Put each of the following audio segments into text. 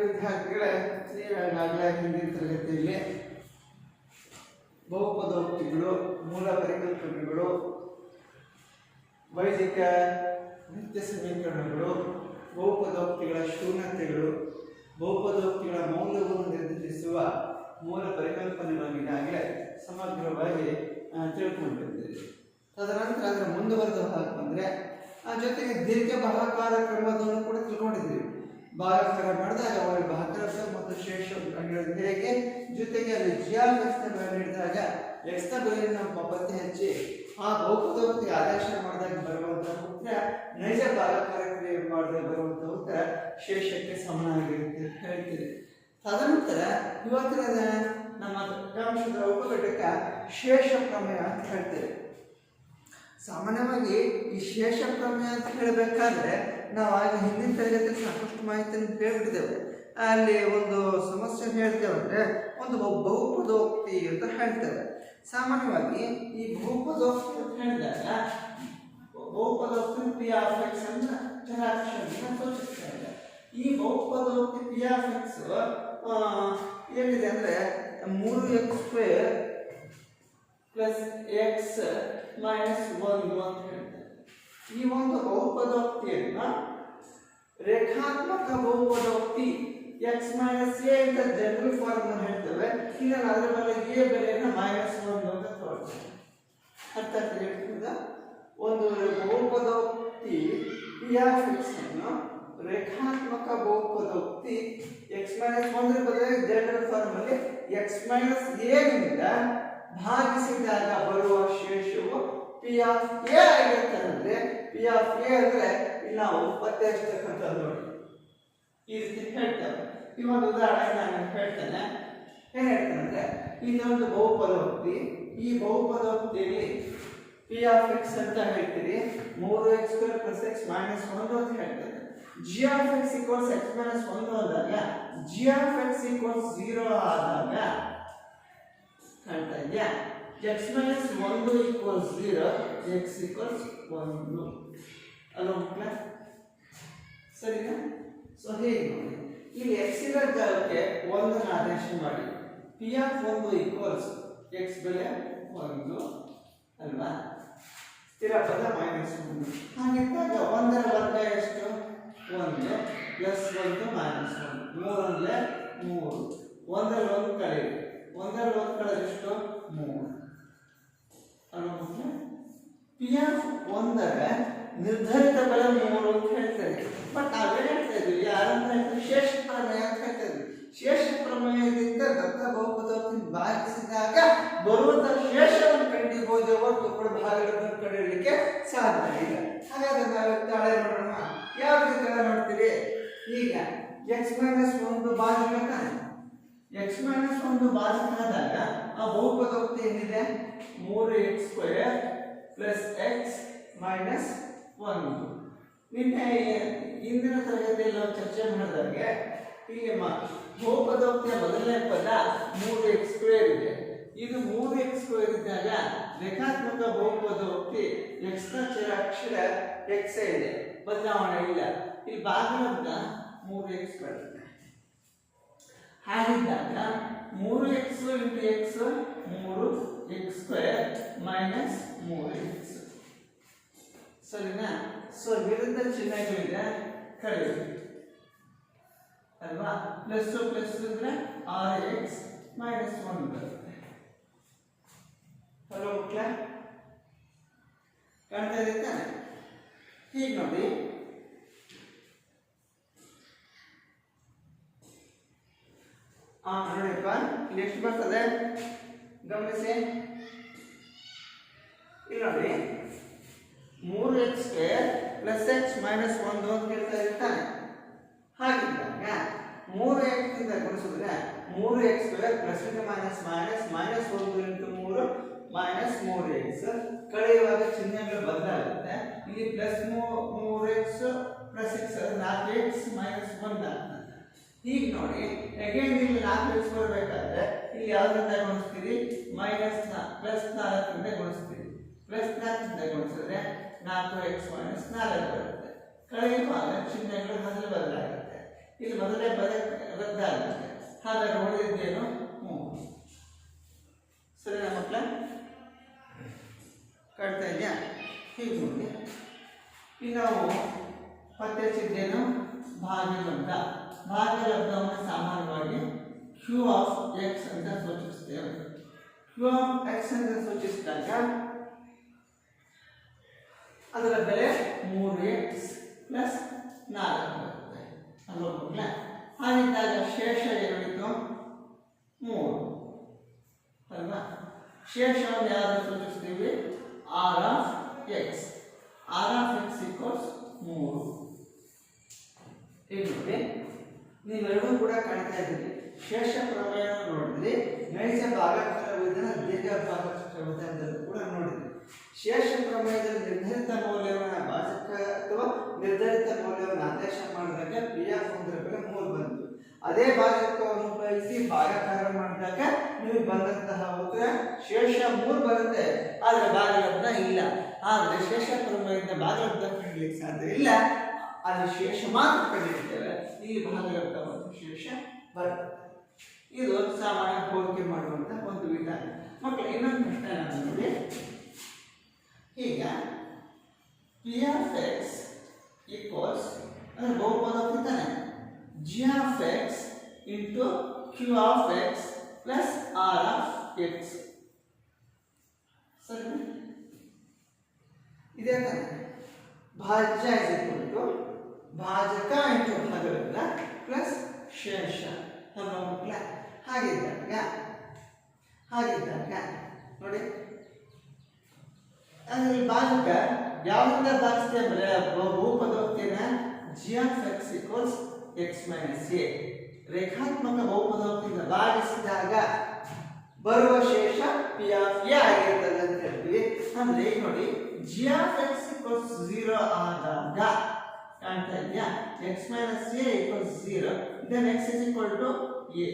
ವಿದ್ಯಾರ್ಥಿಗಳೇ, ನೀವಾಗಲೇ ಹಿಂದಿನ ತರಗತಿಯಲ್ಲಿ ಬಹುಪದೋಕ್ತಿಗಳು, ಮೂಲ ಪರಿಕಲ್ಪನೆಗಳು, ವೈದಿಕ ನಿತ್ಯ ಸಮೀಕರಣಗಳು, ಬಹುಪದೋಕ್ತಿಗಳ ಶೂನ್ಯತೆಗಳು, ಬಹುಪದೋಕ್ತಿಗಳ ಮೌಲ್ಯವನ್ನು ನಿರ್ಧರಿಸುವ ಮೂಲ ಪರಿಕಲ್ಪನೆಗಳನ್ನು ಈಗಾಗಲೇ ಸಮಗ್ರವಾಗಿ ತಿಳ್ಕೊಂಡಿದ್ದೇವೆ. ತದನಂತರ ಅದರ ಮುಂದುವರೆದ ಭಾಗ ಬಂದರೆ ಜೊತೆಗೆ ದೀರ್ಘ ಭಾಗಾಕಾರ ಕ್ರಮವನ್ನು ಕೂಡ ತಿಳ್ಕೊಂಡಿದ್ದೀವಿ. ಭಾಗಾಕಾರ ಮಾಡಿದಾಗ ಅವರಿಗೆ ಭಾಗಾಕಾರ ಮತ್ತು ಶೇಷ ಕಂಡುಹಿಡಿದು ಹೇಗೆ, ಜೊತೆಗೆ ಅಲ್ಲಿ ಜಿಯಾಫ್ಎಕ್ಸ್ನ ಬೆಲೆ ನೀಡಿದಾಗ ಎಕ್ಸ್ನ ಬೆಲೆಯನ್ನು ಪತ್ತೆ ಹಚ್ಚಿ ಆ ಬಹುಪದೋಕ್ತಿ ಆದೇಶ ಮಾಡಿದಾಗ ಬರುವಂತಹ ಉತ್ತರ ನೈಜ ಭಾಗಾಕಾರ ಕ್ರಿಯೆ ಮಾಡಿದಾಗ ಬರುವಂತಹ ಉತ್ತರ ಶೇಷಕ್ಕೆ ಸಮನಾಗಿರುತ್ತೆ ಅಂತ ಹೇಳ್ತೀರಿ. ತದನಂತರ ಇವತ್ತಿನ ನಮ್ಮ ಅಂಶದ ಉಪಘಟಕ ಶೇಷ ಪ್ರಮೇಯ ಅಂತ ಹೇಳ್ತೇವೆ. ಸಾಮಾನ್ಯವಾಗಿ ಈ ಶೇಷ ಪ್ರಮೇಯ ಅಂತ ಹೇಳಬೇಕಾದ್ರೆ ನಾವು ಆಗ ಹಿಂದಿನ ತರಗತಿಯಲ್ಲಿ ಸಾಕಷ್ಟು ಮಾಹಿತಿಯನ್ನು ಹೇಳ್ಬಿಟ್ಟಿದ್ದೇವೆ. ಅಲ್ಲಿ ಒಂದು ಸಮಸ್ಯೆ ಹೇಳ್ತೇವೆ ಅಂದರೆ ಒಂದು ಬಹುಪದೋಕ್ತಿ ಅಂತ ಹೇಳ್ತೇವೆ. ಸಾಮಾನ್ಯವಾಗಿ ಈ ಬಹುಪದೋಕ್ತಿ ಅಂತ ಹೇಳಿದಾಗ ಬಹುಪದೋಕ್ತಿ ಪಿ ಆಫ್ ಎಕ್ಸ್ ಅನ್ನ ಚರಾಕ್ಷರದಿಂದ ಸೂಚಿಸ್ತಾರೆ. ಈ ಬಹುಪದೋಕ್ತಿ ಪಿ ಆಫ್ ಎಕ್ಸ್ ಏನಿದೆ ಅಂದರೆ 3x² ಪ್ಲಸ್ ಎಕ್ಸ್ ಮೈನಸ್ 1 ಅಂತ ಹೇಳ್ತಾರೆ. ಈ ಒಂದು ಬಹುಪದೋಕ್ತಿಯನ್ನು ರೇಖಾತ್ಮಕ ಬಹುಪದೋಕ್ತಿ ಎಕ್ಸ್ ಮೈನಸ್ ಎ ಅಂತ ಜನರಲ್ ಫಾರ್ಮ್ ಹೇಳ್ತೇವೆ. ಈಗ ಅದರ ಮೇಲೆ ಎ ಬೆಲೆಯನ್ನು -1 ಅಂತ ತಗೊಳ್ತೇವೆ. ಅರ್ಥ ಆಗ್ತದೆ? ಒಂದು ಬಹುಪದೋಕ್ತಿ ಪಿ ಆಫ್ ಎಕ್ಸ್ ಅನ್ನು ರೇಖಾತ್ಮಕ ಬಹುಪದೋಕ್ತಿ ಎಕ್ಸ್ ಮೈನಸ್ 1 ಬದಲಿಗೆ ಜನರಲ್ ಫಾರ್ಮ್ ಅಲ್ಲಿ ಎಕ್ಸ್ ಮೈನಸ್ ಎ ನಿಂದ ಭಾಗಿಸಿದಾಗ ಬರುವ ಶೇಷವು ಪಿ ಆಫ್ ಎ ಆಗಿರುತ್ತೆ. ಅಂದ್ರೆ ಪಿ ಆಫ್ ಎ ಅಂದ್ರೆ ಇಲ್ಲಿ ನಾವು ಪತ್ತೆ ಹಚ್ಚತಕ್ಕಂಥದ್ದು ನೋಡಿ, ಈ ರೀತಿ ಹೇಳ್ತೇವೆ. ಈ ಒಂದು ಉದಾಹರಣೆ ನಾನು ಹೇಳ್ತೇನೆ. ಏನ್ ಹೇಳ್ತೇನೆ ಅಂದ್ರೆ ಇನ್ನೊಂದು ಬಹುಪದೋಕ್ತಿ, ಈ ಬಹುಪದೋಕ್ತಿಯಲ್ಲಿ ಪಿ ಆಫ್ ಎಕ್ಸ್ ಅಂತ ಹೇಳ್ತೀರಿ 3x² + x - 1 ಅಂತ ಹೇಳ್ತೇನೆ. G of X equals X minus 1 ಆದಾಗ ಜಿ ಆಫ್ ಎಕ್ಸ್ ಈಕ್ವಲ್ಸ್ 0 ಆದಾಗ ಕಾಣ್ತಾ ಇದೆಯಾ? x minus 1 equals 0, x equals 1 ಅಲ್ವಾ ಮಕ್ಕಳೇ? ಸರಿನಾ? ಸೊ ಹೇಗೆ ನೋಡಿ, ಇಲ್ಲಿ x ಇರೋ ಜಾಗಕ್ಕೆ 1 ಅನ್ನು ಆದೇಶ ಮಾಡಿ ಪಿ ಆಫ್ 1 ಈಕ್ವಲ್ಸ್ x ಬೆಲೆ 1 ಅಲ್ವಾ? ಸ್ಥಿರ ಪದ -1. ಹಾಗಿದ್ದಾಗ 1ರ ವರ್ಗ ಎಷ್ಟು? 1 ಪ್ಲಸ್ 1 ಮೈನಸ್ 1, 3 ಅಂದರೆ 3. 1ರಲ್ಲಿ 1 ಕಳೆಯಿರಿ, 1ರಲ್ಲಿ 1 ಕಳೆದ್ರೆ ಎಷ್ಟು? 3 ಅಲ್ವಾ? ಪಿ ಆಫ್ 1ರ ನಿರ್ಧರಿತ ಬೆಲೆ 3 ಅಂತ ಹೇಳ್ತಾರೆ. ಬಟ್ ನಾವೇನು ಹೇಳ್ತಾ ಇದ್ವಿ? ಯಾರಂತ ಶೇಷ ಪ್ರಮೇಯ ಅಂತ ಹೇಳ್ತಾ ಇದ್ವಿ. ಶೇಷ ಪ್ರಮೇಯದಿಂದ ದತ್ತ ಬಹುಪದೋಕ್ತಿ ಭಾಗಿಸಿದಾಗ ಬರುವಂತಹ ಶೇಷವನ್ನು ಕಂಡುಹಿಡಿಯಬಹುದು ಹೊರತು ಕೂಡ ಭಾಗಗಳನ್ನು ಕಂಡುಹಿಡಿಯಲಿಕ್ಕೆ ಸಾಧ್ಯ ಇಲ್ಲ. ಹಾಗಾದ್ರೆ ನಾವು ತಾಳೆ ನೋಡೋಣ. ಯಾವ ರೀತಿ ತಾಳೆ ನೋಡ್ತೀರಿ? ಈಗ ಎಕ್ಸ್ ಮೈನಸ್ 1 ಭಾಜಕ, ಎಕ್ಸ್ ಮೈನಸ್ 1 ಭಾಜಕ ಆದಾಗ ಆ ಬಹುಪದೋಕ್ತಿ ಏನಿದೆ? 3x² plus X minus 1. ನಿನ್ನೆ ಇಂದಿನ ತರಗತಿಯಲ್ಲಿ ನಾವು ಚರ್ಚೆ ಮಾಡಿದಾಗೆ ಇಲ್ಲಿ ಬಹುಪದೋಕ್ತಿಯ ಮೊದಲನೇ ಪದ 3x² ಇದೆ. ಇದು 3x² ಇದ್ದಾಗ ರೇಖಾತ್ಮಕ ಬಹುಪದೋಕ್ತಿ x ನ ಚರಾಕ್ಷರ x ಇದೆ, ಬದಲಾವಣೆ ಇಲ್ಲ. ಇಲ್ಲಿ ಭಾಗಲಬ್ಧ 3x². ಹಾಗಿದ್ದಾಗ 3x × x 3x² minus 3x. ಸರಿನಾ? ಸೊ ವಿರುದ್ಧ ಚಿಹ್ನೆಗಳಿದೆ, ಕಳೆಯಿರಿ ಅಲ್ವಾ? ಪ್ಲಸ್ ಪ್ಲಸ್ ಅಂದ್ರೆ 6x ಮೈನಸ್ 1 ಬರುತ್ತೆ. ಹಲೋ ಮಕ್ಕಳ, ಕಾಣ್ತಾ ಇದೆ ತಾನೆ? ಹೀಗೆ ನೋಡಿ, ನೋಡಿಪ್ಪ, ಇಲ್ಲಿ ಎಷ್ಟು ಬರ್ತದೆ ಗಮನಿಸಿ. ಇಲ್ಲಿ ನೋಡಿ 3x² ಪ್ಲಸ್ ಎಕ್ಸ್ ಮೈನಸ್ 1 ಅಂತ ಹೇಳ್ತಾ ಇರ್ತಾನೆ. ಹಾಗಿದ್ದಾಗ 3x ಇಂದ ಗುಣಿಸಿದ್ರೆ 3x² ಪ್ಲಸ್ ಇಂದ minus minus minus 1 × 3 minus 3x. ಕಳೆಯುವಾಗ ಚಿಹ್ನೆಗಳು ಬದಲಾಗುತ್ತೆ. ಇಲ್ಲಿ plus 3x plus x 4x minus 1 ಆಗ್ತದೆ. ಹೀಗೆ ನೋಡಿ, ಅಗೇನ್ ಇಲ್ಲಿ 4x ಬರಬೇಕಾದ್ರೆ ಇಲ್ಲಿ ಯಾವ್ದ್ರಿಂದ ಗುಣಿಸ್ತೀರಿ? ಪ್ಲಸ್ 4ರಿಂದ ಗುಣಿಸ್ತೀರಿ. ಪ್ಲಸ್ 4ರಿಂದ ಗುಣಿಸಿದ್ರೆ 4x ಮೈನಸ್ 4 ಬರುತ್ತೆ. ಕಳೆಯುವಾಗ ಚಿಹ್ನೆಗಳು ಮೊದಲು ಬದಲಾಗುತ್ತೆ. ಇಲ್ಲಿ ಮೊದಲೇ ಪದ ರದ್ದಾಗುತ್ತೆ. ಹಾಗಾಗಿ ಉಳಿದಿದ್ದೇನು 3. ಸರಿನಾ ಮಕ್ಕಳ? ಕಾಣ್ತಾ ಇದೆಯಾ? ಹೀಗೆ ನೋಡಿ. ಈಗ ನಾವು ಪತ್ತೆ ಹಚ್ಚಿದ್ದೇನು ಭಾಗ್ಯಲಬ್ಧ. ಭಾಗ್ಯಲಬ್ಧವನ್ನು ಸಾಮಾನ್ಯವಾಗಿ ಕ್ಯೂ ಆಫ್ ಎಕ್ಸ್ ಅಂತ ಸೂಚಿಸ್ತೇವೆ. ಕ್ಯೂ ಆಫ್ ಎಕ್ಸ್ ಅಂತ ಸೂಚಿಸಿದಾಗ ಅದರ ಬೆಲೆ 3x ಪ್ಲಸ್ 4 ಬರುತ್ತೆ ಅಲ್ವಾ ಮಕ್ಕಳ? ಹಾಗಿದ್ದಾಗ ಶೇಷ ಏನಿತ್ತು 3 ಅಲ್ವಾ? ಶೇಷವನ್ನು ಯಾರು ಸೂಚಿಸ್ತೀವಿ? R of X. R of X equals 3. ಈಗ ನೋಡಿ, ನೀವೆರಡೂ ಕೂಡ ಕಾಣ್ತಾ ಇದ್ದೀರಿ. ಶೇಷ ಪ್ರಮೇಯ ನೋಡಿದ್ರಿ, ನೈಜ ಭಾಗಾಕಾರ ವಿಧಾನ, ದೀರ್ಘ ಭಾಗಾಕಾರ ವಿಧಾನದಲ್ಲಿ ಕೂಡ ನೋಡಿದ್ರಿ. ಶೇಷ ಪ್ರಮೇಯದಲ್ಲಿ ನಿರ್ಧರಿತ ಮೌಲ್ಯವನ್ನು ಭಾಜಕ ಅಥವಾ ನಿರ್ಧರಿತ ಮೌಲ್ಯವನ್ನು ಆದೇಶ ಮಾಡಿದಾಗ ಪಿ ಆಫ್ 1 ಬೆಲೆ 3 ಬಂತು. ಅದೇ ಭಾಜಕವನ್ನು ಉಪಯೋಗಿಸಿ ಭಾಗಾಕಾರ ಮಾಡಿದಾಗ ನಿಮಗೆ ಬಂದಂತಹ ಉತ್ತರ ಶೇಷ 3 ಬರುತ್ತೆ. ಆದರೆ ಭಾಗಲಬ್ಧ ಇಲ್ಲ. ಆದರೆ ಶೇಷ ಪ್ರಮೇಯದಿಂದ ಭಾಗಲಬ್ಧ ಕಂಡುಹಿಡಿಯಲಿಕ್ಕೆ ಸಾಧ್ಯ ಇಲ್ಲ. ಅಲ್ಲಿ ಶೇಷ ಮಾತ್ರ ಕಂಡುಹಿಡಿತೇವೆ. ಇಲ್ಲಿ ಭಾಗಲಬ್ಧ ಮತ್ತು ಶೇಷ ಬರುತ್ತೆ. ಇದು ಸಾಮಾನ್ಯ ಹೋಲಿಕೆ ಮಾಡುವಂತ ಒಂದು ವಿಧಾನ. ಮಕ್ಕಳು ಇನ್ನೊಂದು ಪ್ರಶ್ನೆ ನಾನು ನೋಡಿ. ಈಗ ಪಿ ಆಫ್ ಎಕ್ಸ್ ಈಕ್ವಲ್ಸ್ ಅಂದರೆ ಬಹುಪದೋಕ್ತಿ ತಾನೆ, G of X into Q of X plus R of X. ಸರಿ, ಇದೇ ತಾನೆ ಭಾಜ್ಯ ಇಸ್ ಈಕ್ವಲ್ ಟು ಭಾಜಕ ಇಂಟು ಭಾಗಲಬ್ಧ ಪ್ಲಸ್ ಶೇಷ ಅಲ್ವಾ ಮಕ್ಕಳ? ಹಾಗಿದ್ದಾಗ ನೋಡಿ, ಅಂದ್ರೆ ಭಾಜಕ ಯಾವ್ದರಿಂದ ಭಾಗಿಸ್ತೇವೆ ಅಂದ್ರೆ ಬಹುಪದೋಕ್ತಿನ G of X equals X minus A ರೇಖಾತ್ಮಕ ಬಹುಪದೋಕ್ತಿಯಿಂದ ಭಾಗಿಸಿದಾಗ ಬರುವ ಶೇಷ ಪಿ ಆಫ್ ಎ ಆಗಿರ್ತದೆ ಅಂತ ಹೇಳ್ತೀವಿ. ಅಂದ್ರೆ ಈಗ ನೋಡಿ, ಜಿ ಆಫ್ ಎಕ್ಸ್ ಈಕ್ವಲ್ಸ್ 0 ಆದಾಗ ಕಾಣ್ತಾ ಇದೆಯಾ? X minus a equals 0, then x is equal to a.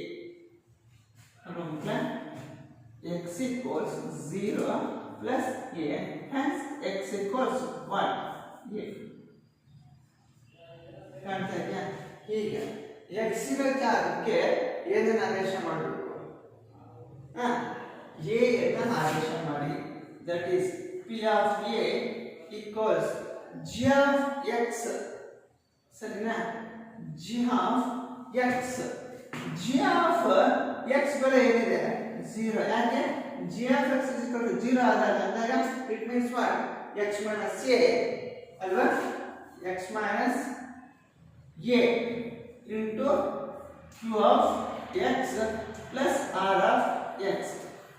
x equals 0 plus a, hence x equals 1 a. ಕಾಣ್ತಾ ಇದೆಯಾ? ಈಗ x ನ ಜಾಗಕ್ಕೆ ಏನನ್ನ ಆದೇಶ ಮಾಡಬೇಕು? a ಅನ್ನು ಆದೇಶ ಮಾಡಿ. That is p of a equals g of x. ಸರಿನಾ? g of x. g of x ಬೆಲೆ ಏನಿದೆ? 0. ಯಾಕೆ? g of x is equal to 0 ಆದಾಗ it means what? x minus a ಅಲ್ವಾ? x minus a into q of x plus r of x.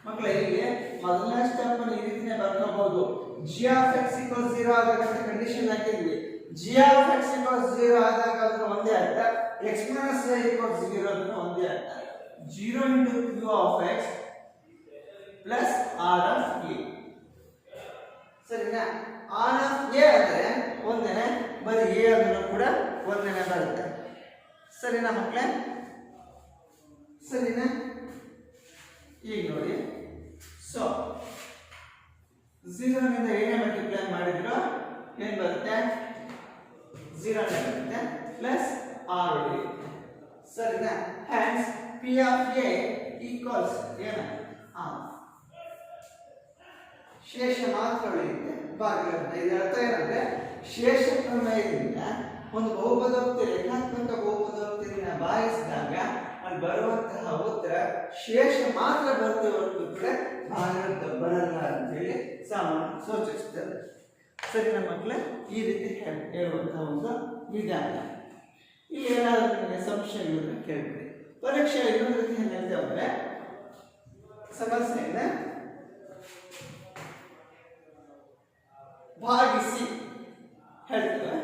ಮಕ್ಕಳೇ, ಇಲ್ಲಿ ಮೊದಲನೇ step ಅನ್ನು ಈ ರೀತಿನೇ ಬರ್ಕೋಬಹುದು. g of x equals 0 ಆದಾಗ ಅಂತ ಕಂಡೀಷನ್ ಹಾಕಿದ್ವಿ. g of x equals 0 ಆದಾಗ ಅದರ ಒಂದೇ ಅರ್ಥ, x minus a equals 0 ಅದರ ಒಂದೇ ಅರ್ಥ. 0 into q of x plus r of a. ಸರಿನಾ? r of a ಅಂದ್ರೆ ಒಂದೇನೆ, ಬರೀ a ಅದನ್ನು ಕೂಡ ಒಂದೇನೆ ಬರುತ್ತೆ. ಸರಿನಾ ಮಕ್ಕಳೇ? ಸರಿನಾ? ಈಗ ನೋಡಿ, ಸೊ 0 ನಿಂದ ಏನೇ ಮಲ್ಟಿಪ್ಲೈ ಮಾಡಿದ್ರು ಏನು ಬರುತ್ತೆ? 0 ಬರುತ್ತೆ ಪ್ಲಸ್ r ಉಳಿಯುತ್ತೆ. ಸರಿನಾ? Hans p of a equals ಏನು? r. ಶೇಷ ಮಾತ್ರ ಉಳಿಯುತ್ತೆ, ಭಾಗಲಬ್ಧ. ಇದರ ಅರ್ಥ ಏನಂದ್ರೆ, ಶೇಷ ಪ್ರಮೇಯದಿಂದ ಒಂದು ಬಹುಪದೋಕ್ತಿ ರೇಖಾತ್ಮಕ ಬಹುಪದೋಕ್ತಿಯನ್ನು ಭಾಗಿಸಿದಾಗ ಅಲ್ಲಿ ಬರುವಂತಹ ಉತ್ತರ ಶೇಷ ಮಾತ್ರ ಬರುತ್ತೆ, ಹೊರತು ಕೂಡ ಭಾಗಲಬ್ಧ ಬರಲ್ಲ ಅಂತೇಳಿ ಸಾಮಾನ್ಯ ಸೂಚಿಸ್ತದೆ. ಸರಿನಾ ಮಕ್ಕಳೇ? ಈ ರೀತಿ ಹೇಳುವಂತಹ ಒಂದು ವಿಧಾನ. ಇಲ್ಲಿ ಏನಾದರೂ ನಿಮಗೆ ಸಂಶಯಗಳಿದ್ರೆ ಕೇಳ್ತೀವಿ. ಪರೀಕ್ಷೆ ಇನ್ನೊಂದು ರೀತಿ ಏನಿದೆ ಅಂದ್ರೆ, ಸಮಸ್ಯೆಯಿಂದ ಭಾಗಿಸಿ ಹೇಳ್ತೇವೆ,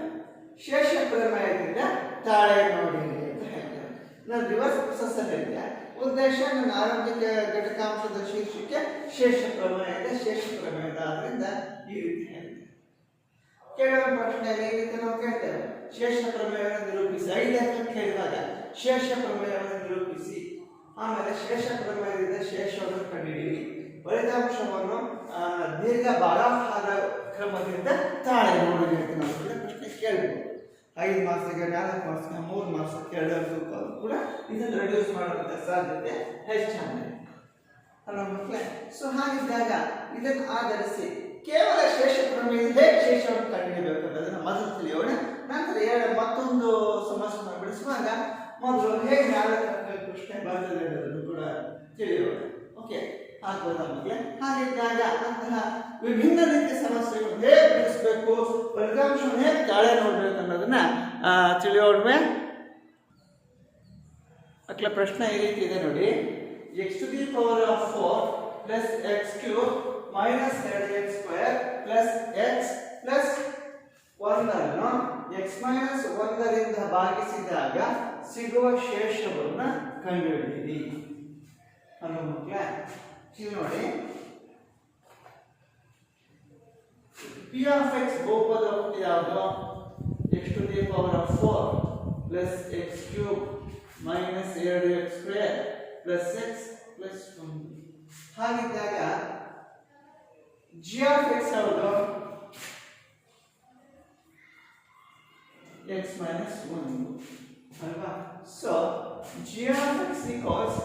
ಶೇಷ ಪ್ರಮೇಯದಿಂದ ತಾಳೆ ನೋಡಿ ಅಂತ ಹೇಳ್ತೇವೆ. ನಾನು ರಿವರ್ಸ್ ಪ್ರೊಸೆಸ್ ಅಲ್ಲಿ ಹೇಳಿದೆ. ಉದ್ದೇಶ ನನ್ನ ಆರಂಭಿಕ ಘಟಕಾಂಶದ ಶೀರ್ಷಿಕೆ ಶೇಷ ಪ್ರಮೇಯದ ಆದ್ರಿಂದ ಈ ರೀತಿ ಹೇಳಿದೆ. ಕೇಳುವ ಪ್ರಶ್ನೆಯಲ್ಲಿ ಈ ರೀತಿ ನಾವು ಕೇಳ್ತೇವೆ, ಶೇಷ ಪ್ರಮೇಯವನ್ನು ನಿರೂಪಿಸಿ. 5 ಅಂಕ ಕೇಳಿದಾಗ ಶೇಷ ಪ್ರಮೇಯವನ್ನು ನಿರೂಪಿಸಿ, ಆಮೇಲೆ ಶೇಷ ಪ್ರಮೇಯದಿಂದ ಶೇಷವನ್ನು ಕಂಡುಹಿಡಿಯಿರಿ, ಫಲಿತಾಂಶವನ್ನು ದೀರ್ಘ ಭಾಗಾಕಾರ ಕ್ರಮದಿಂದ ತಾಳೆ ನೋಡಿ ಅಂತ ನಾವು ಪ್ರಶ್ನೆ ಕೇಳಬಹುದು. 5 ಮಾರ್ಕ್ಸ್ಗೆ 4 ಮಾರ್ಕ್ಸ್ಗೆ 3 ಮಾರ್ಕ್ಸ್ಗೆ 2 ಅಂಕಗಳು ಕೂಡ ಇದನ್ನು ರೆಡ್ಯೂಸ್ ಮಾಡುವಂತ ಸಾಧ್ಯತೆ ಹೆಚ್ಚಾಗಿದೆ ಅಲ್ವಾ ಮಕ್ಕಳೇ. ಸೊ ಹಾಗಿದ್ದಾಗ ಇದನ್ನು ಆಧರಿಸಿ ಕೇವಲ ಶೇಷ ಪ್ರಮೇಯದ ಹೇಗೆ ಶೇಷವನ್ನು ಕಂಡುಹಿಡಿಯಬೇಕು ಅನ್ನೋದನ್ನ ಮೊದಲು ತಿಳಿಯೋಣ. ನಂತರ ಮತ್ತೊಂದು ಸಮಸ್ಯೆಯನ್ನು ಬಿಡಿಸುವಾಗ ಮೊದಲು ಹೇಗೆ 4 ಅಂಕಗಳ ಪ್ರಶ್ನೆ ಬರ್ತದೆ ಅನ್ನೋದನ್ನು ಕೂಡ ತಿಳಿಯೋಣ. ಓಕೆ, ಆಗ್ಬೋದಾ ಮಕ್ಕಳೇ? ಹಾಗಿದ್ದಾಗ ಅಂತಹ ವಿಭಿನ್ನ ರೀತಿಯ ಸಮಸ್ಯೆಗಳು ಹೇಗೆ ಬಿಡಿಸಬೇಕು, ಫಲಿತಾಂಶವನ್ನು ಹೇಗೆ ತಾಳೆ ನೋಡ್ಬೇಕು ಅನ್ನೋದನ್ನ ತಿಳಿಯೋಣ. ಮಕ್ಕಳ ಪ್ರಶ್ನೆ ಈ ರೀತಿ ಇದೆ ನೋಡಿ. x to the power of 4 plus x cube minus 2x² plus x plus 1 ಅನ್ನು x minus 1 ರಿಂದ ಭಾಗಿಸಿದಾಗ ಸಿಗುವ ಶೇಷವನ್ನು ಕಂಡುಹಿಡಿಯಿರಿ ಅನ್ನೋ ಮಕ್ಕಳೇ. ಇಲ್ಲಿ ನೋಡಿ, p of x ಬಹುಪದೋಕ್ತಿ ಯಾವುದು? x to the power of 4 plus x cube minus 2x² plus x plus 1. ಹಾಗಿದ್ದಾಗ g of x ಯಾವುದು? x minus 1 ಅಲ್ವಾ? So g of x equals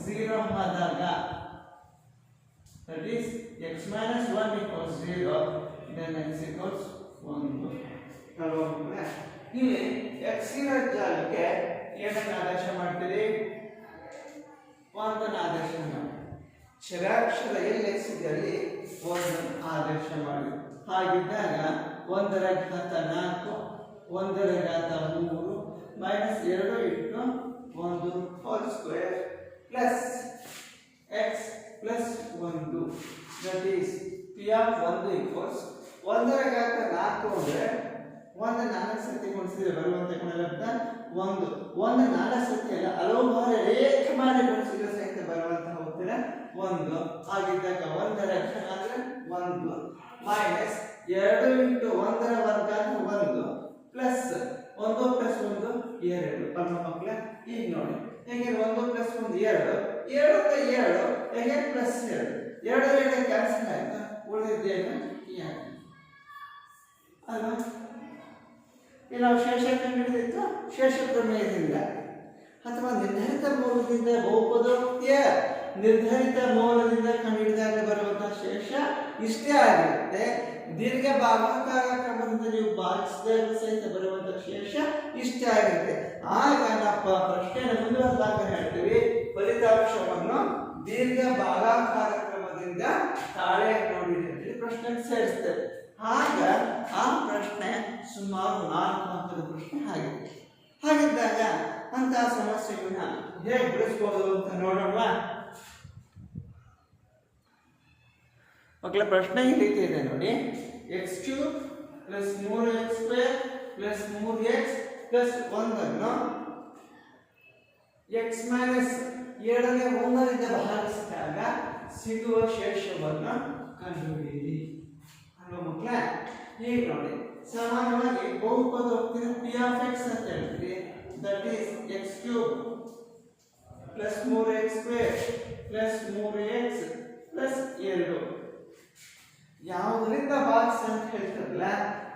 0 ಆದಾಗ that is x minus 1 equals 0, then x equals 1 ಅಲ್ವಾ? ಇಲ್ಲಿ x ನ ಜಾಗಕ್ಕೆ ಏನನ್ನ ಆದೇಶ ಮಾಡ್ತೀರಿ? 1 ಅನ್ನು ಆದೇಶ ಮಾಡಿ. ಚರಾಕ್ಷರ ಎಲ್ಲಿ x ಇದೆ ಅಲ್ಲಿ 1 ಅನ್ನು ಆದೇಶ ಮಾಡಿ. ಹಾಗಿದ್ದಾಗ 1 ರ ಘಾತ 4 1 ರ ಘಾತ 3 minus 2 into 1 whole square plus x plus 1 that is p of 1 equals 1 ರ ಘಾತ 4 ಅಂದ್ರೆ 1 4 ಸತಿ ಗುಣಿಸಿದ್ರೆ ಬರುವಂತ ಗುಣಲಬ್ಧ 1 4 ಸತಿ ಅಲ್ಲ, ಹಲವು ಬಾರಿ ರೇಖ ಮಾಡಿ ಗುಣಿಸಿದ್ರೆ ಸಹಿತ ಬರುವಂತಹ ಉತ್ತರ 1. ಆಗಿದ್ದಾಗ 1 ರ ಘಾತ ಅಂದ್ರೆ 1 ಮೈನಸ್ 2 ಇಂಟು 1 ರ ವರ್ಗ ಅಂದ್ರೆ 1 ಪ್ಲಸ್ 1 ಪ್ಲಸ್ 1 2 ಅಲ್ವಾ ಮಕ್ಕಳೇ? ಈಗ ನೋಡಿ ಹೇಗೆ 1 ಪ್ಲಸ್ 1 2 2 ಹೇಗೆ ಪ್ಲಸ್ 2 2 ಕ್ಯಾನ್ಸಲ್ ಆಯ್ತು, ಉಳಿದಿದ್ದೇನು ಅಲ್ವಾ? ಇಲ್ಲಿ ನಾವು ಶೇಷ ಕಂಡುಹಿಡಿದಿತ್ತು ಶೇಷ ಪ್ರಮೇಯದಿಂದ ಅಥವಾ ನಿರ್ಧರಿತ ಮೌಲ್ಯದಿಂದ ಬಹುಪದೋಕ್ತಿಯ ನಿರ್ಧರಿತ ಮೌಲ್ಯದಿಂದ ಕಂಡುಹಿಡಿದಾಗ ಬರುವಂತಹ ಶೇಷ ಇಷ್ಟೇ ಆಗಿರುತ್ತೆ. ದೀರ್ಘ ಭಾಗಾಕಾರ ಕ್ರಮದಿಂದ ನೀವು ಭಾಗಿಸಿದಾಗ ಸಹಿತ ಬರುವಂತಹ ಶೇಷ ಇಷ್ಟೇ ಆಗಿರುತ್ತೆ. ಆಗ ನಾವು ಪ್ರಶ್ನೆಯನ್ನು ಮುಂದುವರೆದಾಗ ಹೇಳ್ತೀವಿ ಫಲಿತಾಂಶವನ್ನು ದೀರ್ಘ ಭಾಗಾಕಾರ ಕ್ರಮದಿಂದ ತಾಳೆ ನೋಡಿ ಪ್ರಶ್ನೆ ಸೇರಿಸ್ತೇವೆ. ಆಗ ಆ ಪ್ರಶ್ನೆ ಸುಮಾರು 4 ಅಂಕದ ಪ್ರಶ್ನೆ ಆಗಿದೆ. ಹಾಗಿದ್ದಾಗ ಅಂತಹ ಸಮಸ್ಯೆಗಳನ್ನ ಹೇಗೆ ಬಿಡಿಸ್ಬೋದು ಅಂತ ನೋಡೋಣ. ಮಕ್ಕಳ ಪ್ರಶ್ನೆ ಈ ರೀತಿ ಇದೆ ನೋಡಿ. x cube plus 3x² plus 3x plus 1 ಅನ್ನು x ಮೈನಸ್ 7ನೇ 1 ರಿಂದ ಭಾಗಿಸಿದಾಗ ಸಿಗುವ ಶೇಷವನ್ನು ಕಂಡುಹಿಡಿಯಿರಿ ಅಲ್ವಾ ಮಕ್ಕಳೇ? ಈಗ ನೋಡಿ, ಸಾಮಾನ್ಯವಾಗಿ ಬಹುಪದೋಕ್ತಿನ p of x ಅಂತ ಹೇಳ್ತೀವಿ. That is x cube plus 3x² plus 3x plus 2 ಯಾವುದರಿಂದ ಭಾಗಿಸಿ ಅಂತ ಹೇಳ್ತಾರಲ್ಲ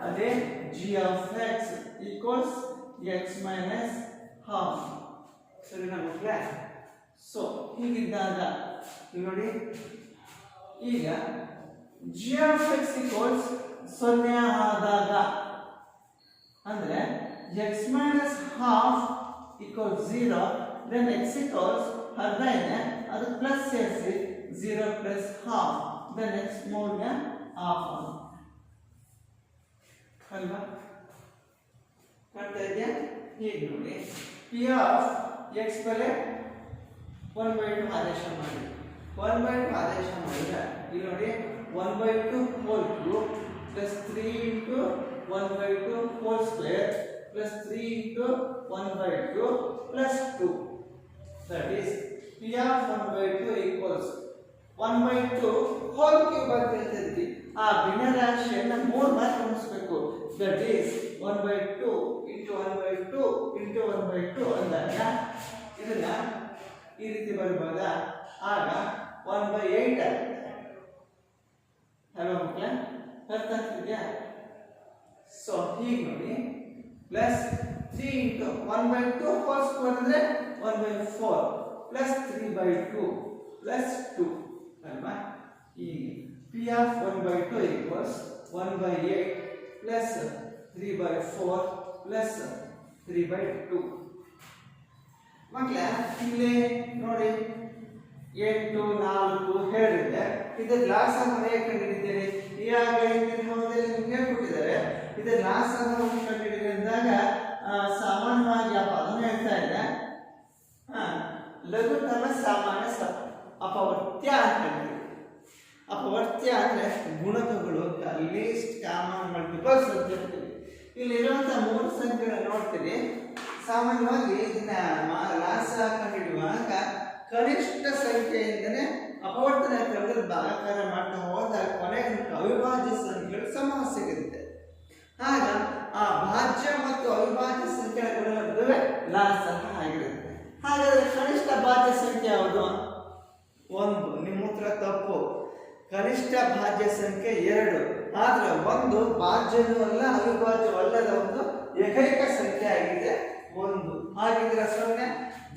ಅದೇ g of x equals x minus half. ಸರಿನಾ ಮಕ್ಕಳೇ? ಸೊ ಹೀಗಿದ್ದಾಗ ನೋಡಿ, ಈಗ g of x ಈಕ್ವಲ್ಸ್ 0 ಆದಾಗ ಅಂದ್ರೆ x minus half equals 0, then x equals ಅರ್ಧ ಇದೆ ಅದು ಪ್ಲಸ್ ಸೇರಿಸಿ 0 ಪ್ಲಸ್ ಹಾಫ್, ದೆನ್ x ಮೌಲ್ಯ ಹಾಫ್ ಅಲ್ವಾ? ಮಾಡ್ತಾ ಇದೆಯಾ? ಹೀಗೆ ನೋಡಿ, p ಆಫ್ x ಬೆಲೆ 1/2 ಆದೇಶ ಮಾಡಿ. 1/2 ಆದೇಶ ಮಾಡಿದ್ರೆ ಇಲ್ಲಿ ನೋಡಿ 1/2 whole cube plus 3 into 1/2 whole square plus 3 into 1/2 plus 2 that is p of 1/2 equals 1/2 whole cube ಅಂತ ಹೇಳ್ತಿದ್ವಿ. ಆ ಭಿನ್ನರಾಶಿಯನ್ನು 3 ಬಾರಿ ಗುಣಿಸಬೇಕು. ದಟ್ ಈಸ್ 1/2 ಇಂಟು 1/2 ಇಂಟು 1/2 ಅಂದಾಗ ಇದನ್ನ ಈ ರೀತಿ ಬರಬಹುದ? ಆಗ 1/8 ಆಗುತ್ತೆ. ಹಲೋ ಮಕ್ಕಳೇ, ಅರ್ಥ ಆಗ್ತಿದ್ಯಾ? ಸೊ ಹೀಗೆ ನೋಡಿ, ಪ್ಲಸ್ 3 ಇಂಟು 1/2 ಹೋಲ್ ಸ್ಕ್ವೇರ್ ಅಂದರೆ 1/4 ಪ್ಲಸ್ 3/2 ಪ್ಲಸ್ 2 ಅಲ್ವಾ. ಈಗ P of 1/2 equals 1/8 plus 3/4 plus 3/2. ಮಕ್ಕಳೇ ಇಲ್ಲಿ ನೋಡಿ 8 4 ಹೇಳಿದೆ. ಇದು ಲಾಸ್ ಅನ್ನು ಹೇಗೆ ಕಂಡುಹಿಡಿತೀರಿ? ಈಗಾಗಲೇ ಹಿಂದಿನ ಭಾಗದಲ್ಲಿ ನಿಮ್ಗೆ ಹೇಳ್ಕೊಟ್ಟಿದ್ದಾರೆ. ಇದು ಲಾಸ್ ಅನ್ನು ಕಂಡುಹಿಡಿದ್ರೆ ಅಂದಾಗ ಸಾಮಾನ್ಯವಾಗಿ ಆ ಪದನ ಹೇಳ್ತಾ ಇದೆ. ಲಘುತಮ ಸಾಮಾನ್ಯ ಅಪವರ್ತ್ಯ ಅಂತ ಹೇಳ್ತೀವಿ. ಅಪವರ್ತ್ಯ ಅಂದ್ರೆ ಗುಣಕಗಳು ಲೀಸ್ಟ್ ಕಾಮನ್ ಮಲ್ಟಿಪಲ್ಸ್ ಅಂತ ಹೇಳ್ತೀವಿ. ಇಲ್ಲಿರುವಂತಹ 3 ಸಂಖ್ಯೆಗಳನ್ನು ನೋಡ್ತೀರಿ. ಸಾಮಾನ್ಯವಾಗಿ ಇದನ್ನ ಲಾಸ ಕಂಡುಹಿಡಿಯುವಾಗ ಕನಿಷ್ಠ ಸಂಖ್ಯೆಯಿಂದನೇ ಅಪವರ್ತನ ಕ್ರಮದಲ್ಲಿ ಭಾಗಾಕಾರ ಮಾಡ್ತಾ ಹೋದಾಗ ಕೊನೆಗೆ ಅವಿಭಾಜ್ಯ ಸಂಖ್ಯೆಗಳು ಸಮ ಸಿಗುತ್ತೆ. ಆಗ ಆ ಭಾಜ್ಯ ಮತ್ತು ಅವಿಭಾಜ್ಯ ಸಂಖ್ಯೆಗಳ ನಡುವೆ ಲಾಸ ಆಗಿರುತ್ತೆ. ಹಾಗಾದ್ರೆ ಕನಿಷ್ಠ ಭಾಜ್ಯ ಸಂಖ್ಯೆ ಯಾವುದು? 1. ನಿಮ್ಮ ಉತ್ತರ ತಪ್ಪು. ಕನಿಷ್ಠ ಭಾಜ್ಯ ಸಂಖ್ಯೆ 2. ಆದ್ರೆ 1 ಭಾಜ್ಯನೂ ಅಲ್ಲ ಅವಿಭಾಜ್ಯವಲ್ಲದ ಒಂದು ಏಕೈಕ ಸಂಖ್ಯೆ ಆಗಿದೆ 1. ಹಾಗಿದ್ರೆ 0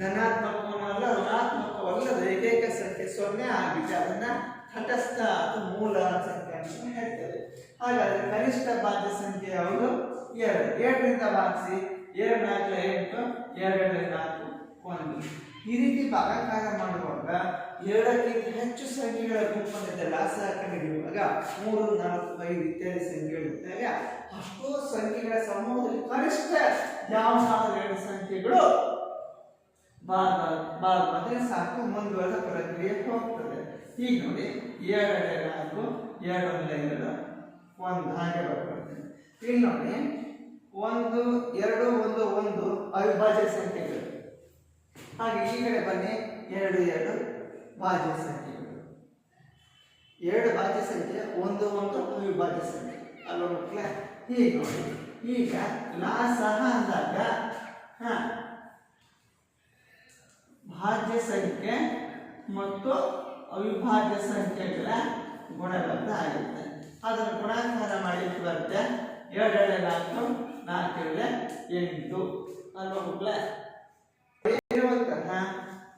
ಧನಾತ್ಮಕವೂ ಅಲ್ಲ ಋಣಾತ್ಮಕವಲ್ಲದ ಏಕೈಕ ಸಂಖ್ಯೆ 0 ಆಗಿದೆ. ಅದನ್ನ ತಟಸ್ಥ ಅಥವಾ ಮೂಲ ಸಂಖ್ಯೆ ಅಂತ ಹೇಳ್ತೇವೆ. ಹಾಗಾದ್ರೆ ಕನಿಷ್ಠ ಭಾಜ್ಯ ಸಂಖ್ಯೆ ಯಾವುದು? 2. 7ರಿಂದ ಭಾಗಿಸಿ 2 4 8 2 4 1. ಈ ರೀತಿ ಭಾಗಾಕಾರ ಮಾಡುವಾಗ 7ಕ್ಕಿಂತ ಹೆಚ್ಚು ಸಂಖ್ಯೆಗಳ ಗುಂಪನ್ನು ಲಾಸ ಕಂಡುಹಿಡಿಯುವಾಗ 3 4 5 ಇತ್ಯಾದಿ ಸಂಖ್ಯೆಗಳಿದ್ದಾಗ ಅಷ್ಟೋ ಸಂಖ್ಯೆಗಳ ಸಮೂಹದಲ್ಲಿ ಕನಿಷ್ಠ ಯಾವಾಗಲೂ 2 ಸಂಖ್ಯೆಗಳು ಭಾಗ ಸಾಕು ಮುಂದುವರೆದ ಪ್ರಕ್ರಿಯೆ ಹೋಗ್ತದೆ. ಈಗ ನೋಡಿ 7 4 2 2 1 ಹಾಗೆ ಬರ್ತದೆ. ಇಲ್ಲಿ ನೋಡಿ 1 2 1 1 ಅವಿಭಾಜ್ಯ ಸಂಖ್ಯೆಗಳು. ಹಾಗೆ ಈ ಕಡೆ ಬನ್ನಿ 2 2 ಭಾಜ್ಯ ಸಂಖ್ಯೆಗಳು. 2 ಭಾಜ್ಯ ಸಂಖ್ಯೆ 1 1 ಅವಿಭಾಜ್ಯ ಸಂಖ್ಯೆ ಅಲ್ವಾ ಮಕ್ಕಳೇ? ಹೀಗೆ ನೋಡಿ. ಈಗ ಲಾಸಹ ಅಂದಾಗ ಭಾಜ್ಯ ಸಂಖ್ಯೆ ಮತ್ತು ಅವಿಭಾಜ್ಯ ಸಂಖ್ಯೆಗಳ ಗುಣಲಬ್ಧ ಆಗುತ್ತೆ. ಅದನ್ನು ಗುಣಾಕಾರ ಮಾಡಲಿಕ್ಕೆ ಬರುತ್ತೆ 7 4 4 8 ಅಲ್ವಾ ಮಕ್ಕಳೇ? ಇರುವಂತಹ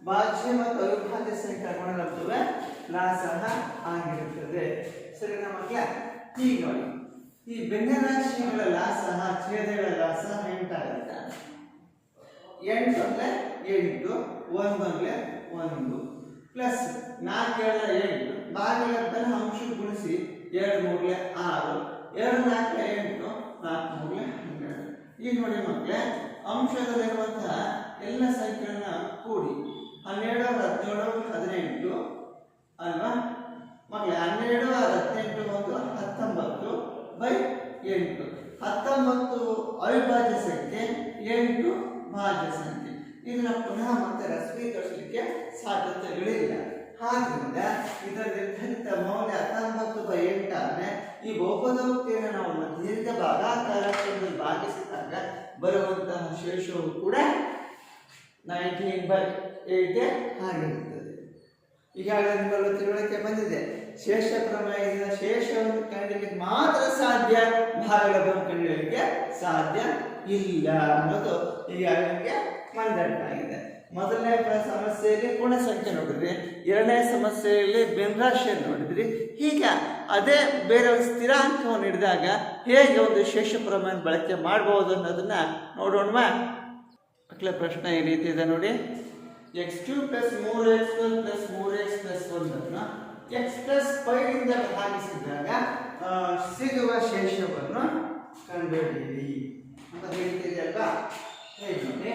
ಭಾಜ್ಯ ಮತ್ತು ಅವಿಭಾಜ್ಯ ಸಂಖ್ಯೆ ಗುಣಲಬ್ಧವೇ ಲಾಸಹ ಆಗಿರುತ್ತದೆ. ಸರಿನಾ ಮಕ್ಕಳೇ? ಈಗ ನೋಡಿ ಈ ಭಿನ್ನರಾಶಿಗಳ ಲಾಸಹ ಛೇದಗಳ ಲಾಸಹ 8 ಆಗುತ್ತೆ. 8 ಅಂದರೆ 8 1 ಅಂದರೆ 1 ಪ್ಲಸ್ 4 8 ಭಾಗಲಬ್ಧನ ಅಂಶ ಗುಣಿಸಿ 2 3 6 2 4 8 4 3 12. ಈಗ ನೋಡಿ ಮಕ್ಕಳೇ ಅಂಶದಲ್ಲಿರುವಂತಹ ಎಲ್ಲ ಸಂಖ್ಯೆಗಳನ್ನ ಕೂಡಿ 12 17 18 ಅಲ್ವಾ ಮಕ್ಕಳೇ? 12 18 ಒಂದು 19 ಬೈ 8. 19 ಅವಿಭಾಜ್ಯ ಸಂಖ್ಯೆ 8 ಭಾಜ್ಯ ಸಂಖ್ಯೆ. ಇದನ್ನ ಪುನಃ ಮತ್ತೆ ರಸೀಕರಿಸಲಿಕ್ಕೆ ಸಾಧ್ಯತೆಗಳಿಲ್ಲ. ಆದ್ರಿಂದ ಇದರ ನಿರ್ಧರಿತ ಮೌಲ್ಯ 19/8 ಆದರೆ ಈ ಬಹುಪದೋಕ್ತಿಯನ್ನು ನಾವು ದೀರ್ಘ ಭಾಗಾಕಾರದಲ್ಲಿ ಭಾಗಿಸಿದಾಗ ಬರುವಂತಹ ಶೇಷವು ಕೂಡ 19/8 ಆಗಿರುತ್ತದೆ. ಈಗಾಗಲೇ ನಿಮ್ಮಲ್ಲಿ ತಿಳುವಳಿಕೆ ಬಂದಿದೆ. ಶೇಷ ಪ್ರಮೇಯದಿಂದ ಶೇಷವನ್ನು ಕಂಡುಹಿಡಿಯಲಿಕ್ಕೆ ಮಾತ್ರ ಸಾಧ್ಯ, ಭಾಗಲಬ್ಧವನ್ನು ಕಂಡುಹಿಡಿಯಲಿಕ್ಕೆ ಸಾಧ್ಯ ಇಲ್ಲ ಅನ್ನೋದು ಈಗಾಗಲೇ ಮಂದಟ್ಟಾಗಿದೆ. ಮೊದಲನೇ ಸಮಸ್ಯೆಯಲ್ಲಿ ಪೂರ್ಣ ಸಂಖ್ಯೆ ನೋಡಿದ್ರಿ, ಎರಡನೇ ಸಮಸ್ಯೆಯಲ್ಲಿ ಭಿನ್ನರಾಶಿಯನ್ನು ನೋಡಿದ್ರಿ. ಹೀಗೆ ಅದೇ ಬೇರೆ ಒಂದು ಸ್ಥಿರಾಂಕವನ್ನು ಹಿಡಿದಾಗ ಹೇಗೆ ಒಂದು ಶೇಷ ಪ್ರಮೇಯ ಬಳಕೆ ಮಾಡಬಹುದು ಅನ್ನೋದನ್ನ ನೋಡೋಣ. ಮಕ್ಕಳ ಪ್ರಶ್ನೆ ಈ ರೀತಿ ಇದೆ ನೋಡಿ. x³ + 3x² + 3x + 1 x + ರಿಂದ ಭಾಗಿಸಿದಾಗ ಸಿಗುವ ಶೇಷವನ್ನು ಕಂಡುಹಿಡಿಯಿರಿ ಅಂತ ಹೇಳ್ತೀರಿ ಅಲ್ವಾ? ಹೇಗೆ ನೋಡಿ,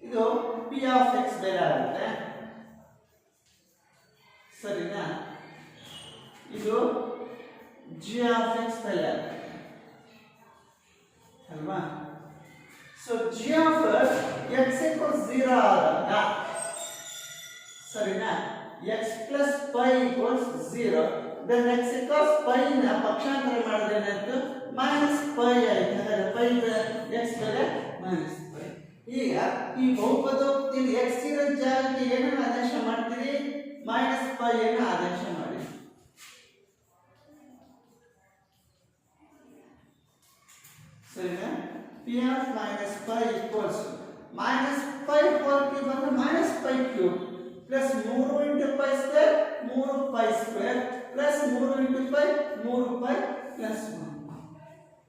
ಇದು p ಆಫ್ x ಬೇರೆ ಆಗುತ್ತೆ ಸರಿನಾ? ಇದು g ಆಫ್ x ಬೇರೆ ಆಗುತ್ತೆ ಅಲ್ವಾ? ಸೊ g ಆಫ್ x = 0 ಆದಾಗ ಸರಿನಾ x + π = 0. then x = π ನ ಪಕ್ಷಾಂತರ ಮಾಡಿದ್ರೆ ಏನಾಯ್ತು? -π ಆಯ್ತು. ಹಾಗಾದ್ರೆ π x ಬೆಲೆ -π. ಈಗ ಈ ಬಹುಪದೋಕ್ತಿಯಲ್ಲಿ x ಇರೋ ಜಾಗಕ್ಕೆ ಏನನ್ನು ಆದೇಶ ಮಾಡ್ತೀರಿ? -π ಅನ್ನು ಆದೇಶ ಮಾಡಿ. ಸರಿನಾ? P of minus pi equals minus pi whole cube ಅಂದ್ರೆ minus pi cube plus 3 into pi square 3 pi square plus 3 into pi 3 pi plus 1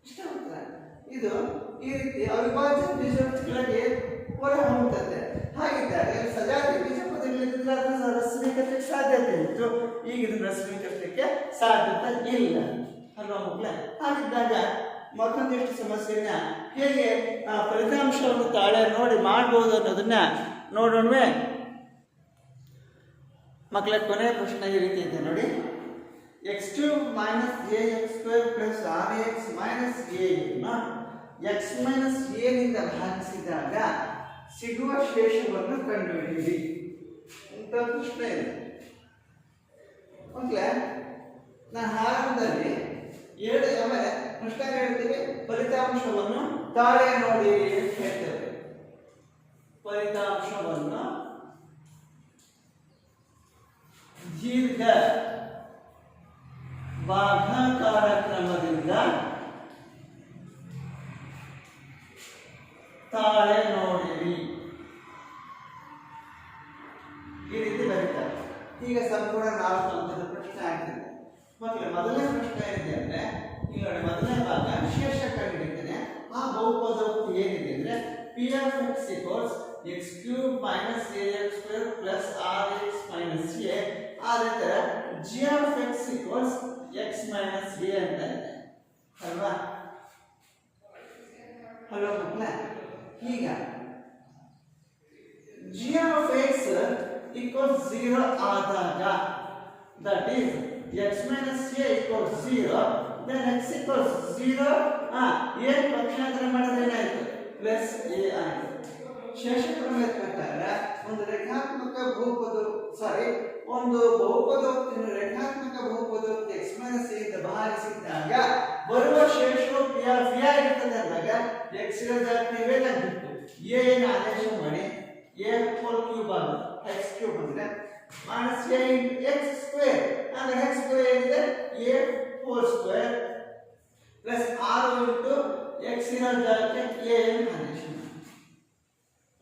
ಇಷ್ಟ ಆಗುತ್ತದೆ. ಇದು ಈ ರೀತಿ ಅವಿಭಾಜ್ಯ ಬೀಜಗಣಿತಗಳಿಗೆ ಹೊರ ಹೊಮ್ಮುತ್ತದೆ. ಹಾಗಿದ್ದಾಗ ಸಜಾತಿ ಬೀಜ ಪದಗಳಿದ್ರೆ ಅದನ್ನು ರಸವೀಕರಿಸಲಿಕ್ಕೆ ಸಾಧ್ಯತೆ ಇತ್ತು. ಈಗ ಇದನ್ನು ರಸವೀಕರಿಸಲಿಕ್ಕೆ ಸಾಧ್ಯತೆ ಇಲ್ಲ ಅಲ್ವಾ ಮಕ್ಕಳೇ? ಹಾಗಿದ್ದಾಗ ಮತ್ತೊಂದಿಷ್ಟು ಸಮಸ್ಯೆಯನ್ನ ಹೇಗೆ ಫಲಿತಾಂಶವನ್ನು ತಾಳೆ ನೋಡಿ ಮಾಡಬಹುದು ಅನ್ನೋದನ್ನ ನೋಡೋಣವೇ ಮಕ್ಕಳ. ಕೊನೆಯ ಪ್ರಶ್ನೆ ಈ ರೀತಿ ಇದೆ ನೋಡಿ. x³ minus ax² plus rx minus a x minus a ನಿಂದ ಭಾಗಿಸಿದಾಗ ಸಿಗುವ ಶೇಷವನ್ನು ಕಂಡುಹಿಡಿಯಿರಿ ಅಂತ ಪ್ರಶ್ನೆ ಇದೆ ಮಕ್ಕಳೇ. ನಾನು ಆರಂಭದಲ್ಲಿ ಆಮೇಲೆ ಪ್ರಶ್ನೆ ಹೇಳ್ತೀವಿ, ಫಲಿತಾಂಶವನ್ನು ತಾಳೆ ನೋಡಿ ಅಂತ ಹೇಳ್ತೇವೆ. ಫಲಿತಾಂಶವನ್ನು ದೀರ್ಘ ಭಾಗಾಕಾರ ಕ್ರಮದಿಂದ ತಾಳೆ ನೋಡಿರಿ ಈ ರೀತಿ ಬರೀತಾರೆ. ಈಗ ಸಂಪೂರ್ಣ 4 ಅಂಕದ ಪ್ರಶ್ನೆ ಆಗ್ತದೆ ಮಕ್ಕಳೇ. ಮೊದಲನೇ ಪ್ರಶ್ನೆ ಏನಿದೆ ಅಂದ್ರೆ ಇಲ್ಲಿ ನೋಡಿ, ಮೊದಲನೇ ಭಾಗ ಶೇಷ ಕಂಡುಹಿಡಿತೇನೆ. ಆ ಬಹುಪದೋಕ್ತಿ ಏನಿದೆ ಅಂದ್ರೆ P of X equals x³ minus ax² plus rx minus a. ಅದೇ ತರ g of x equals x minus a ಅಂತ ಇದೆ ಅಲ್ವಾ? ಹಲೋ ಮಕ್ಕಳೇ, ಈಗ g of x equals 0 ಆದಾಗ that is x minus a equals 0 then x equals 0 a ಪಕ್ಷಾಂತರ ಮಾಡಿದ್ರೆ ಏನಾಯ್ತು ಪ್ಲಸ್ a ಆಯ್ತು. ಶೇಷ ಪ್ರಮೇಯದ ಪ್ರಕಾರ ಒಂದು ರೇಖಾತ್ಮಕ ಬಹುಪದ ಒಂದು ಬಹುಪದೋಕ್ತಿಯನ್ನು ರೇಖಾತ್ಮಕ ಬಹುಪದೋಕ್ತಿ x ಮೈನಸ್ a ಇಂದ ಭಾಗಿಸಿದಾಗ ಬರುವ ಶೇಷವು p ಆಫ್ a ಆಗಿರ್ತದೆ ಅಂದಾಗ x ರ ಜಾತಿ ಬೇಕಾಗಿತ್ತು a ನ ಆದೇಶ ಮಾಡಿ a ಹೋಲ್ ಕ್ಯೂಬ್ ಆಗುತ್ತೆ x³ ಅಂದ್ರೆ minus a into x square ಅಂದ್ರೆ x ಸ್ಕ್ವೇರ್ ಏನಿದೆ a whole square plus 6 into x ರ ಜಾತಿ a ನ ಆದೇಶ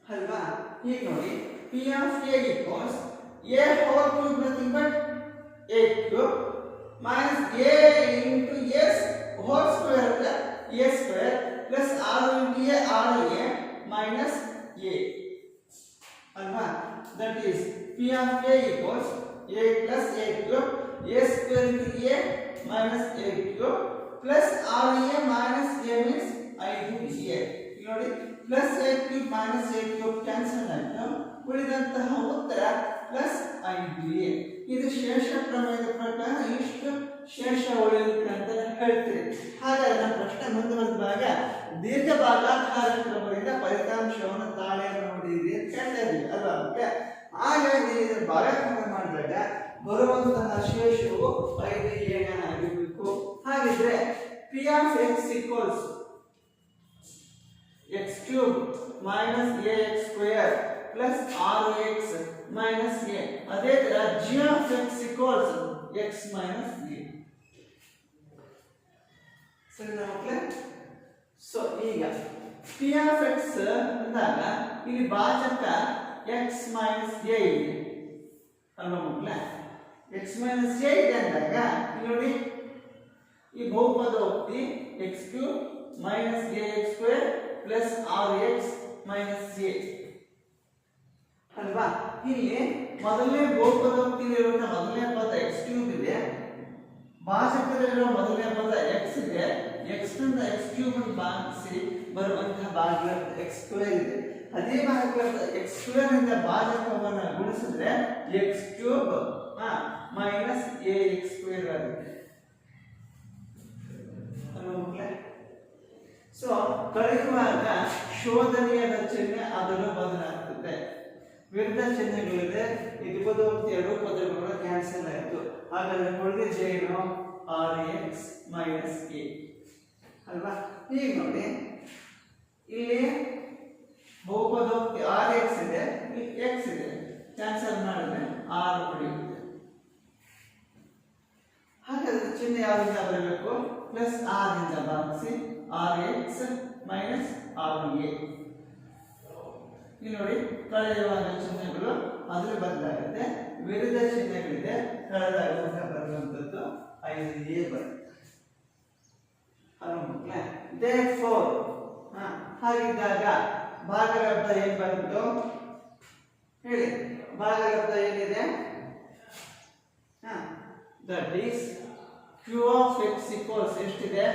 ಅಲ್ವಾ? ಈಗ ನೋಡಿ p of a equals a whole cube nothing but a cube minus a into s whole square a square plus r into a r a minus a alva. That is p of a equals a plus a cube a square into a minus a cube plus r a minus a means 5a. ನೋಡಿ plus a cube minus a cube cancel ಆಯ್ತು. ಉಳಿದಂತಹ ಉತ್ತರ plus 5a. ಇದು ಶೇಷ ಪ್ರಮೇಯದ ಪ್ರಕಾರ ಇಷ್ಟು ಶೇಷ ಉಳಿಯುತ್ತೆ ಅಂತ ಹೇಳ್ತೀರಿ. ಹಾಗಾದ್ರೆ ನಮ್ಮ ಪ್ರಶ್ನೆ ಮುಂದುವರೆದಾಗ ದೀರ್ಘ ಭಾಗಾಕಾರ ಕ್ರಮದಿಂದ ಫಲಿತಾಂಶವನ್ನು ತಾಳೆ ನೋಡಿರಿ ಅಂತ ಹೇಳ್ತಾ ಇದ್ದೀವಿ ಅಲ್ವಾ? ಹಾಗಾಗಿ ಇದನ್ನು ಭಾಗಾಕಾರ ಮಾಡಿದಾಗ ಬರುವಂತಹ ಶೇಷವು 5a ಆಗಿರಬೇಕು. ಹಾಗಿದ್ರೆ P of X equals x³ minus ax square plus rx minus a. ಅದೇ ತರ g of x equals x minus a. ಸರಿನಾ ಮಕ್ಕಳೇ? ಸೊ ಈಗ p of x ಅಂದಾಗ ಇಲ್ಲಿ ಭಾಜಕ x minus a ಇದೆ ಅಲ್ವಾ ಮಕ್ಕಳೇ? x minus a ಇದೆ ಅಂದಾಗ ನೋಡಿ ಈ ಬಹುಪದೋಕ್ತಿ x³ minus ax square plus rx minus a ಅಲ್ವಾ? ಇಲ್ಲಿ ಮೊದಲನೇ ಬಹುಪದೋಕ್ತಿಯಲ್ಲಿರುವ ಮೊದಲನೇ ಪದ x³ ಇದೆ, ಭಾಜಕದಲ್ಲಿರುವ ಮೊದಲನೇ ಪದ x ಇದೆ. x ನಿಂದ x³ ಅನ್ನು ಭಾಗಿಸಿ ಬರುವಂತಹ ಭಾಗ x² ಇದೆ. ಅದೇ ಭಾಗದ x² ನಿಂದ ಭಾಜಕವನ್ನು ಗುಣಿಸಿದ್ರೆ x³ minus ax² ಆಗುತ್ತೆ ಅಲ್ವಾ ಮಕ್ಕಳೇ? ಸೊ ಕಳೆಯುವಾಗ ಶೋಧನೀಯದ ಚಿಹ್ನೆ ಅದನ್ನು ಬದಲಾಗ್ತದೆ. ವಿರುದ್ಧ ಚಿಹ್ನೆಗಳಿದೆ. ಇದು ಪದೋಕ್ತಿ ಎರಡು ಪದಗಳು ಕ್ಯಾನ್ಸಲ್ ಆಯಿತು. ಹಾಗಾದ್ರೆ ಉಳಿದಿದೆ ಏನು rx minus a ಅಲ್ವಾ? ಈಗ ನೋಡಿ ಇಲ್ಲಿ ಬಹುಪದೋಕ್ತಿ rx ಇದೆ, ಇಲ್ಲಿ x ಇದೆ, ಕ್ಯಾನ್ಸಲ್ ಮಾಡಿದ್ರೆ r ಉಳಿಯುತ್ತೆ. ಹಾಗಾದ್ರೆ ಚಿಹ್ನೆ ಯಾವ್ದಿಂದ ಬರಬೇಕು? ಪ್ಲಸ್ r ಇಂದ ಭಾಗಿಸಿ RX ಮೈನಸ್ RA. ಇಲ್ಲಿ ನೋಡಿ ಕಳೆಯುವಾಗ ಚಿಹ್ನೆಗಳು ಅದ್ರ ಬದಲಾಗುತ್ತೆ, ವಿರುದ್ಧ ಚಿಹ್ನೆಗಳಿದೆ, ಕಳೆದಾಗ ಬರುವಂತದ್ದು 5A ಬರುತ್ತೆ. ಹಲೋ ಮಕ್ಕಳೇ, therefore ಹಾಗಿದ್ದಾಗ ಭಾಗಲಬ್ಧ ಏನ್ ಬಂತು ಹೇಳಿ? ಭಾಗಲಬ್ಧ ಏನಿದೆ? That is q of x equals ಎಷ್ಟಿದೆ?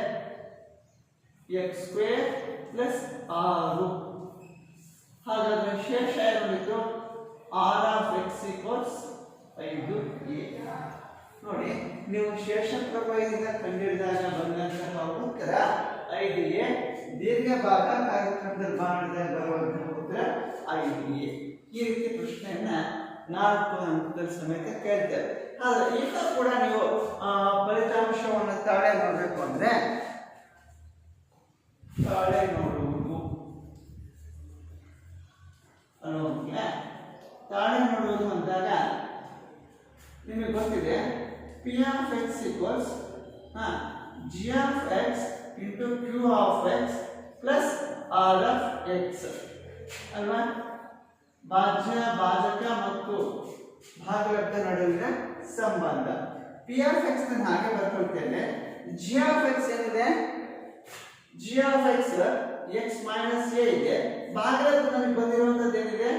x square plus 6. ಹಾಗಾದ್ರೆ ಶೇಷ ಏನಿತ್ತು? r of x equals 5a. ನೋಡಿ, ನೀವು ಶೇಷ ಪ್ರಮೇಯದಿಂದ ಕಂಡುಹಿಡಿದಾಗ ಬಂದಂತಹ ಉತ್ತರ 5a. ದೀರ್ಘ ಭಾಗಾಕಾರ ಕ್ರಮದಲ್ಲಿ ಮಾಡಿದಾಗ ಬರುವಂತಹ ಉತ್ತರ 5a. ಈ ರೀತಿ ಪ್ರಶ್ನೆಯನ್ನ 4 ಅಂಕದಲ್ಲಿ ಸಮೇತ ಕೇಳ್ತೇವೆ. ಆದ್ರೆ ಈಗ ಕೂಡ ನೀವು ಫಲಿತಾಂಶವನ್ನು ತಾಳೆ ನೋಡಬೇಕು ಅಂದ್ರೆ ತಾಳೆ ನೋಡುವುದು ಅನ್ನೋಕೆ ತಾಳೆ ನೋಡುವುದು ಅಂದಾಗ ನಿಮಗೆ ಗೊತ್ತಿದೆ p of x equals g of x into q of x plus r of x ಅಲ್ವಾ? ಭಾಜ್ಯ ಭಾಜಕ ಮತ್ತು ಭಾಗಲಬ್ಧ ನಡುವಿನ ಸಂಬಂಧ. p of x ನಾನು ಹಾಗೆ ಬರ್ಕೊಳ್ತೇನೆ. g of x ಏನಿದೆ? g of x x minus a ಇದೆ. ಭಾಗಲಬ್ಧ ನನಗೆ ಬಂದಿರುವಂತದ್ದು ಏನಿದೆ?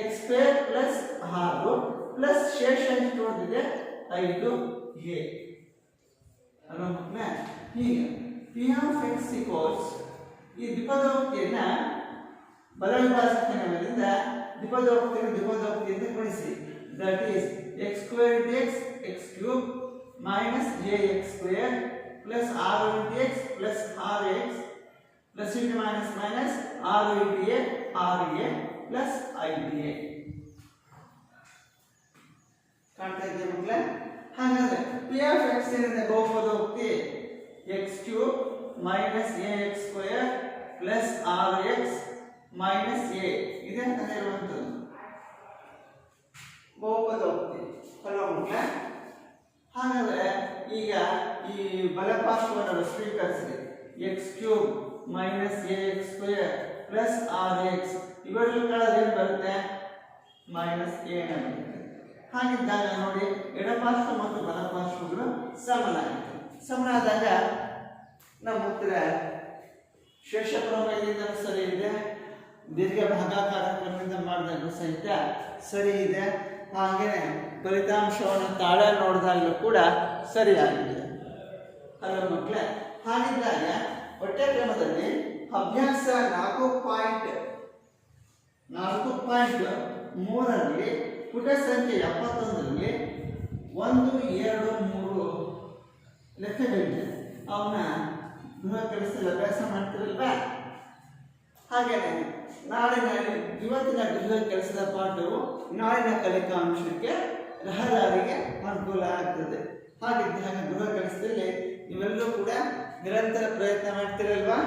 x ಸ್ಕ್ವೇರ್ ಪ್ಲಸ್ 6 ಪ್ಲಸ್ ಶೇಷ ಎಷ್ಟು ಬಂದಿದೆ? 5a. ಅಲ್ವಾ ಮಕ್ಕಳೇ? ಹೀಗೆ p of x equals ಈ ದ್ವಿಪದೋಕ್ತಿಯನ್ನ ಬಲವಿಭಾಜಕದಿಂದ ದ್ವಿಪದೋಕ್ತಿಯಿಂದ ಗುಣಿಸಿ. That is x square into x x cube minus ax square plus 6 into x plus 6x plus into minus minus 6 into a 6a plus 5a. ಕಾಣ್ತಾ ಇದೆಯಾ ಮಕ್ಕಳೇ? ಹಾಗಾದ್ರೆ p of x ಏನಿದೆ? ಬಹುಪದೋಕ್ತಿ x cube minus ax square plus 6x minus a ಇದೆ ಅಂತ ಇರುವಂತದ್ದು ಬಹುಪದೋಕ್ತಿ. ಅಲ್ವಾ ಮಕ್ಕಳೇ? ಹಾಗಾದ್ರೆ ಈಗ ಈ ಬಲಪಾರ್ಶ್ವವನ್ನು ಸ್ವೀಕರಿಸಿ x cube minus ax square plus 6x ಇವೆರಡು ಕಳೆದ್ರೆ ಏನು ಬರುತ್ತೆ? minus a ಬರುತ್ತೆ. ಹಾಗಿದ್ದಾಗ ನೋಡಿ, ಎಡಪಾರ್ಶ್ವ ಮತ್ತು ಬಲಪಾರ್ಶ್ವಗಳು ಸಮನಾದಾಗ ನಮ್ಮ ಉತ್ತರ ಶೇಷ ಪ್ರಮೇಯದಿಂದ ಸರಿ ಇದೆ, ದೀರ್ಘ ಭಾಗಾಕಾರ ಕ್ರಮದಿಂದ ಮಾಡಿದಾಗ ಸಹಿತ ಸರಿ ಇದೆ. ಹಾಗೇನೆ ಫಲಿತಾಂಶವನ್ನು ತಾಳೆ ನೋಡಿದಾಗಲೂ ಕೂಡ ಸರಿಯಾಗಿದೆ. ಅಲ್ವ ಮಕ್ಕಳೇ? ಹಾಗಿದ್ದಾಗ ಪಠ್ಯಕ್ರಮದಲ್ಲಿ ಅಭ್ಯಾಸ 4.3ರಲ್ಲಿ ಪುಟ ಸಂಖ್ಯೆ 71ರಲ್ಲಿ 1, 2, 3 ಲೆಕ್ಕಗಳಿದೆ. ಅವನ್ನ ಗೃಹ ಕೆಲಸದಲ್ಲಿ ಅಭ್ಯಾಸ ಮಾಡ್ತಿರಲ್ವಾ? ಹಾಗೇನೆ ಇವತ್ತಿನ ಗೃಹ ಕೆಲಸದ ಪಾಠವು ನಾಳಿನ ಫಲಿತಾಂಶಕ್ಕೆ ರಹದಾರಿಗೆ ಅನುಕೂಲ ಆಗ್ತದೆ. ಹಾಗಿದ್ದಾಗ ಗೃಹ ಕೆಲಸದಲ್ಲಿ ನೀವೆಲ್ಲರೂ ಕೂಡ ನಿರಂತರ ಪ್ರಯತ್ನ ಮಾಡ್ತಿರಲ್ವಾ?